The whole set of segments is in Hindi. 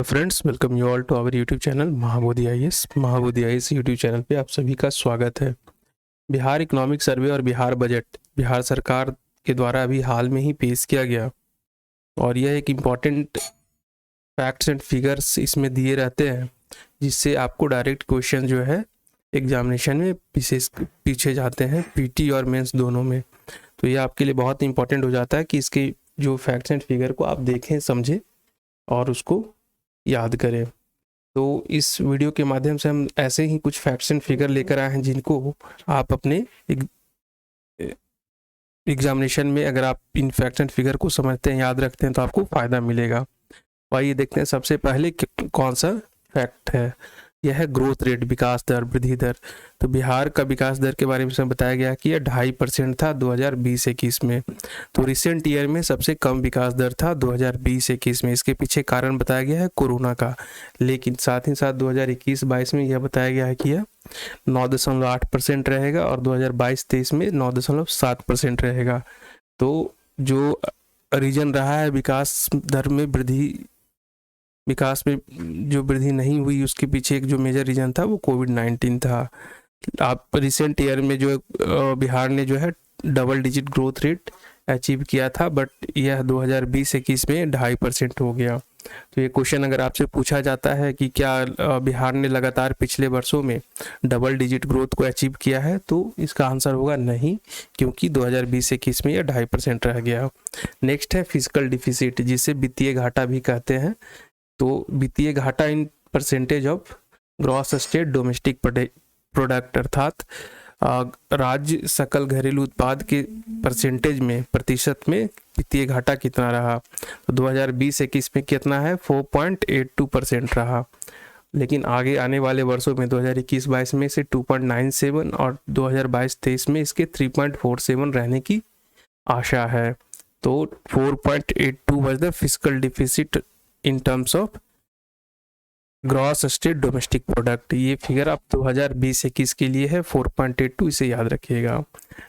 Friends, welcome you all to our YouTube channel Mahabodhi IAS YouTube channel पे आप सभी का स्वागत है। बिहार इकोनॉमिक सर्वे और बिहार बजट बिहार सरकार के द्वारा अभी हाल में ही पेश किया गया और यह एक इम्पॉर्टेंट फैक्ट्स एंड फिगर्स इसमें दिए रहते हैं, जिससे आपको डायरेक्ट क्वेश्चन जो है एग्जामिनेशन में विशेष पीछे जाते हैं, पीटी और मेंस दोनों में। तो ये आपके लिए बहुत इंपॉर्टेंट हो जाता है कि इसके जो फैक्ट्स एंड फिगर को आप देखें, समझें और उसको याद करें। तो इस वीडियो के माध्यम से हम ऐसे ही कुछ फैक्ट्स एंड फिगर लेकर आए हैं जिनको आप अपने एग्जामिनेशन में, अगर आप इन फैक्ट्स एंड फिगर को समझते हैं, याद रखते हैं, तो आपको फ़ायदा मिलेगा। आइए देखते हैं सबसे पहले कौन सा फैक्ट है। यह है ग्रोथ रेट, विकास दर, वृद्धि दर। तो बिहार का विकास दर के बारे में बताया गया कि यह 2.5% था 2020-21 में। तो रिसेंट ईयर में सबसे कम विकास दर था 2020-21 में। इसके पीछे कारण बताया गया है कोरोना का, लेकिन साथ ही साथ 2021-22 में यह बताया गया है कि यह 9.8% रहेगा और 2022-23 में 9.7% रहेगा। तो जो रीजन रहा है विकास दर में विकास में जो वृद्धि नहीं हुई, उसके पीछे एक जो मेजर रीजन था वो कोविड-19 था। आप रिसेंट ईयर में जो बिहार ने जो है double digit growth rate achieve किया था, बट यह 2020-21 में 2.5% हो गया। तो ये क्वेश्चन अगर आपसे पूछा जाता है कि क्या बिहार ने लगातार पिछले वर्षों में डबल डिजिट ग्रोथ को अचीव किया है, तो इसका आंसर होगा नहीं, क्योंकि 2020-21 में यह 2.5% रह गया। नेक्स्ट है फिजिकल डिफिसिट, जिसे वित्तीय घाटा भी कहते हैं। तो वित्तीय घाटा in percentage of gross state domestic product, अर्थात राज्य सकल घरेलू उत्पाद के परसेंटेज में, प्रतिशत में वित्तीय घाटा कितना रहा। तो 2020-21 में कितना है, 4.82% रहा। लेकिन आगे आने वाले वर्षों में 2021-22 में इसे 2.97 और 2022-23 में इसके 3.47 रहने की आशा है। तो 4.82 was the physical deficit in terms of gross state domestic product. ये फिगर आप 2020-21 के लिए है 4.82, इसे याद रखिएगा।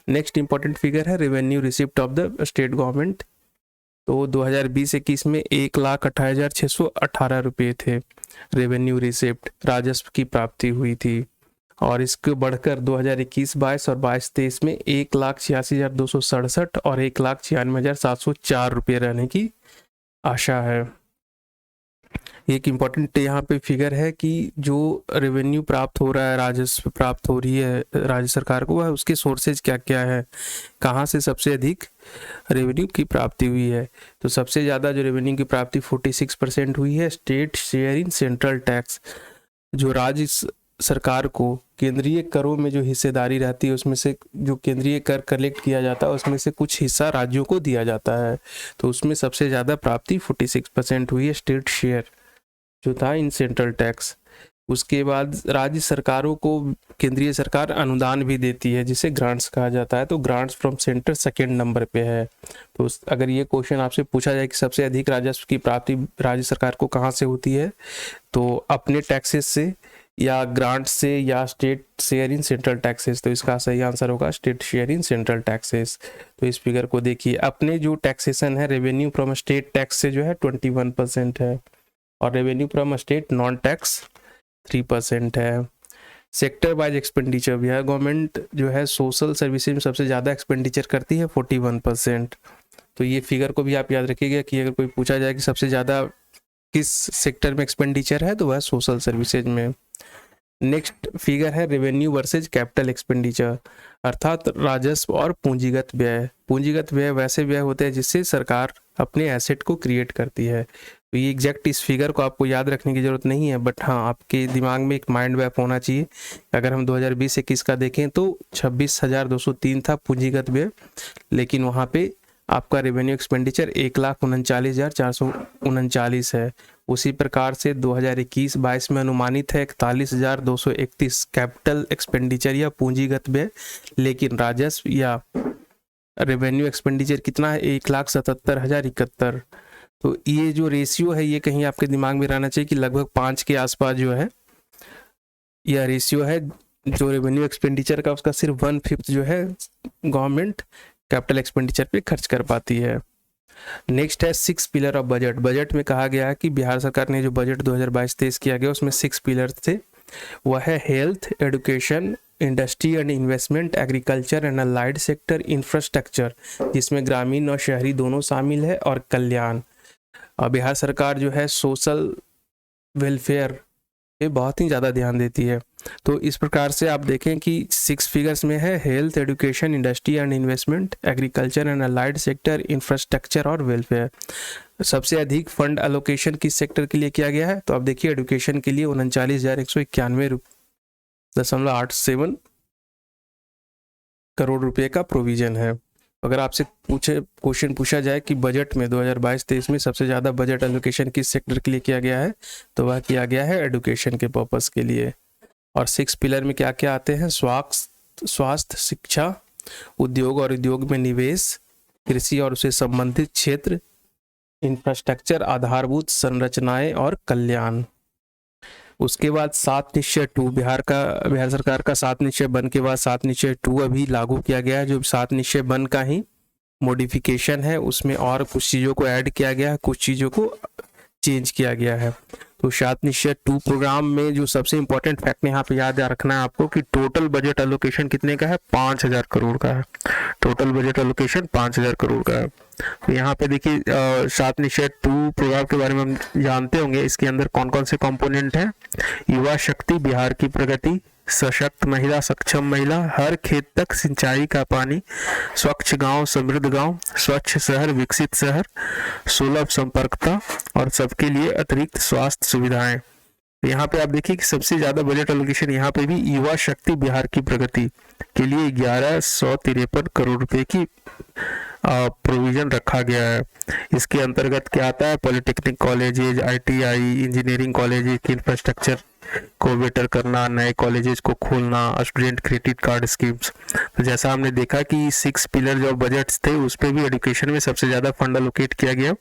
नेक्स्ट इंपॉर्टेंट फिगर है revenue receipt of the state government. तो 2020-21 में 1,28,618 रुपये थे रेवेन्यू रिसिप्ट, राजस्व की प्राप्ति हुई थी, और इसको बढ़कर 2021-22 और 22-23 में 1,86,267 और 1,96,704 रुपये रहने की आशा है। एक इम्पॉर्टेंट यहाँ पे फिगर है कि जो रेवेन्यू प्राप्त हो रहा है, राजस्व प्राप्त हो रही है राज्य सरकार को, वह उसके सोर्सेज क्या क्या है, कहाँ से सबसे अधिक रेवेन्यू की प्राप्ति हुई है। तो सबसे ज़्यादा जो रेवेन्यू की प्राप्ति 46% हुई है state share in central tax. जो राज्य सरकार को केंद्रीय करों में जो हिस्सेदारी रहती है, उसमें से जो केंद्रीय कर कलेक्ट किया जाता है उसमें से कुछ हिस्सा राज्यों को दिया जाता है। तो उसमें सबसे ज़्यादा प्राप्ति 46% हुई है स्टेट शेयर जो था इन सेंट्रल टैक्स। उसके बाद राज्य सरकारों को केंद्रीय सरकार अनुदान भी देती है, जिसे ग्रांट्स कहा जाता है। तो grants from centre second number पे है। तो अगर ये क्वेश्चन आपसे पूछा जाए कि सबसे अधिक राजस्व की प्राप्ति राज्य सरकार को कहाँ से होती है, तो अपने टैक्सेस से या ग्रांट से या state share in central taxes. तो इसका सही आंसर होगा state share in central taxes. तो इस फिगर को देखिए, अपने जो टैक्सेशन है रेवेन्यू फ्रॉम स्टेट टैक्स से जो है 21% है, और revenue from state non tax 3% है। Sector wise expenditure, Bihar government जो है सोशल सर्विसेज में सबसे ज़्यादा एक्सपेंडिचर करती है 41%। तो ये फिगर को भी आप याद रखिएगा कि अगर कोई पूछा जाए कि सबसे ज़्यादा किस सेक्टर में एक्सपेंडिचर है, तो वह सोशल सर्विसेज में। नेक्स्ट फिगर है रेवेन्यू वर्सेज कैपिटल एक्सपेंडिचर, अर्थात राजस्व और पूंजीगत व्यय। पूंजीगत व्यय वैसे व्यय होते हैं जिससे सरकार अपने एसेट को क्रिएट करती है। तो ये एग्जैक्ट इस फिगर को आपको याद रखने की ज़रूरत नहीं है, बट हाँ आपके दिमाग में एक माइंड मैप होना चाहिए। अगर हम 2020-21 का देखें तो 26,203 था पूंजीगत व्यय, लेकिन वहाँ पे आपका रेवेन्यू एक्सपेंडिचर 1,39,439 है। उसी प्रकार से 2021-22 में अनुमानित है 41,231 कैपिटल एक्सपेंडिचर या पूंजीगत व्यय, लेकिन राजस्व या रेवेन्यू एक्सपेंडिचर कितना है, 1,77,071। तो ये जो रेशियो है, ये कहीं आपके दिमाग में रहना चाहिए कि लगभग 5 के आसपास जो है यह रेशियो है। जो रेवेन्यू एक्सपेंडिचर का उसका सिर्फ 1/5 जो है गवर्नमेंट कैपिटल एक्सपेंडिचर पे खर्च कर पाती है। नेक्स्ट है 6 पिलर ऑफ बजट। बजट में कहा गया है कि बिहार सरकार ने जो बजट 2022-23 किया गया उसमें 6 पिलर थे। वह है health, education, industry and investment, agriculture and allied sector, infrastructure जिसमें ग्रामीण और शहरी दोनों शामिल है, और कल्याण। बिहार सरकार जो है सोशल वेलफेयर पे बहुत ही ज़्यादा ध्यान देती है। तो इस प्रकार से आप देखें कि 6 फिगर्स में है health, education, industry and investment, agriculture and allied sector, infrastructure और वेलफेयर। सबसे अधिक फंड एलोकेशन किस सेक्टर के लिए किया गया है? तो आप देखिए एजुकेशन के लिए 39,191.87 करोड़ रुपए का प्रोविजन है। अगर आपसे क्वेश्चन पूछा जाए कि बजट में 2022-23 में सबसे ज़्यादा बजट एलोकेशन किस सेक्टर के लिए किया गया है, तो वह किया गया है एजुकेशन के पर्पस के लिए। और 6 पिलर में क्या क्या आते हैं? स्वास्थ्य, शिक्षा, उद्योग और उद्योग में निवेश, कृषि और उससे संबंधित क्षेत्र, इंफ्रास्ट्रक्चर, आधारभूत संरचनाएं और कल्याण। उसके बाद 7 निश्चय 2 बिहार सरकार का 7 निश्चय वन के बाद 7 निश्चय 2 अभी लागू किया गया है, जो 7 निश्चय वन का ही मॉडिफिकेशन है। उसमें और कुछ चीज़ों को ऐड किया गया है, कुछ चीज़ों को चेंज किया गया है। तो 7 निश्चय 2 प्रोग्राम में जो सबसे इंपॉर्टेंट फैक्ट यहाँ पे याद रखना है आपको कि टोटल बजट एलोकेशन कितने का है? 5,000 करोड़ का है। टोटल बजट एलोकेशन 5,000 करोड़ का है। तो यहाँ पे देखिए 7 निश्चय 2 प्रोग्राम के बारे में हम जानते होंगे। इसके अंदर कौन कौन से कंपोनेंट हैं? युवा शक्ति, बिहार की प्रगति, सशक्त महिला, सक्षम महिला, हर खेत तक सिंचाई का पानी, स्वच्छ गांव, समृद्ध गांव, स्वच्छ शहर, विकसित शहर, सुलभ संपर्कता और सबके लिए अतिरिक्त स्वास्थ्य सुविधाएं। यहाँ पे आप देखिए कि सबसे ज्यादा बजट एलोकेशन यहाँ पे भी युवा शक्ति, बिहार की प्रगति के लिए 1153 करोड़ रुपए की प्रोविजन रखा गया है। इसके अंतर्गत क्या आता है? Polytechnic colleges, ITI, engineering colleges की इंफ्रास्ट्रक्चर को बेटर करना, नए कॉलेजेस को खोलना, स्टूडेंट क्रेडिट कार्ड स्कीम्स। तो जैसा हमने देखा कि 6 पिलर जो बजट्स थे उस पर भी एजुकेशन में सबसे ज़्यादा फंड एलोकेट किया गया,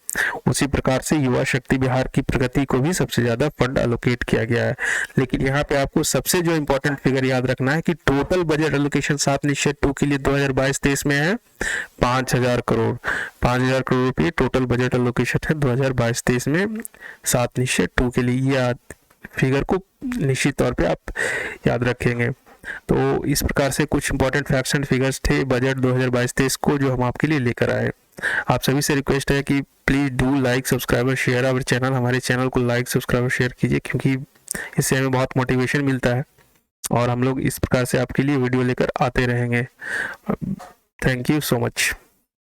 उसी प्रकार से युवा शक्ति, बिहार की प्रगति को भी सबसे ज़्यादा फंड एलोकेट किया गया है। लेकिन यहाँ पे आपको सबसे जो इंपॉर्टेंट फिगर याद रखना है कि टोटल बजट एलोकेशन 7 निश्चय 2 के लिए 2022-23 में है 5,000 करोड़। 5,000 करोड़ रुपये टोटल बजट एलोकेशन है 2022-23 में 7 निश्चय 2 के लिए। ये फिगर को निश्चित तौर पे आप याद रखेंगे। तो इस प्रकार से कुछ इंपॉर्टेंट फैक्ट्स एंड फिगर्स थे बजट 2022-23 को जो हम आपके लिए लेकर आए। आप सभी से रिक्वेस्ट है कि प्लीज़ डू लाइक, सब्सक्राइब और शेयर आवर चैनल। हमारे चैनल को लाइक, सब्सक्राइब और शेयर कीजिए क्योंकि इससे हमें बहुत मोटिवेशन मिलता है और हम लोग इस प्रकार से आपके लिए वीडियो लेकर आते रहेंगे। Thank you so much.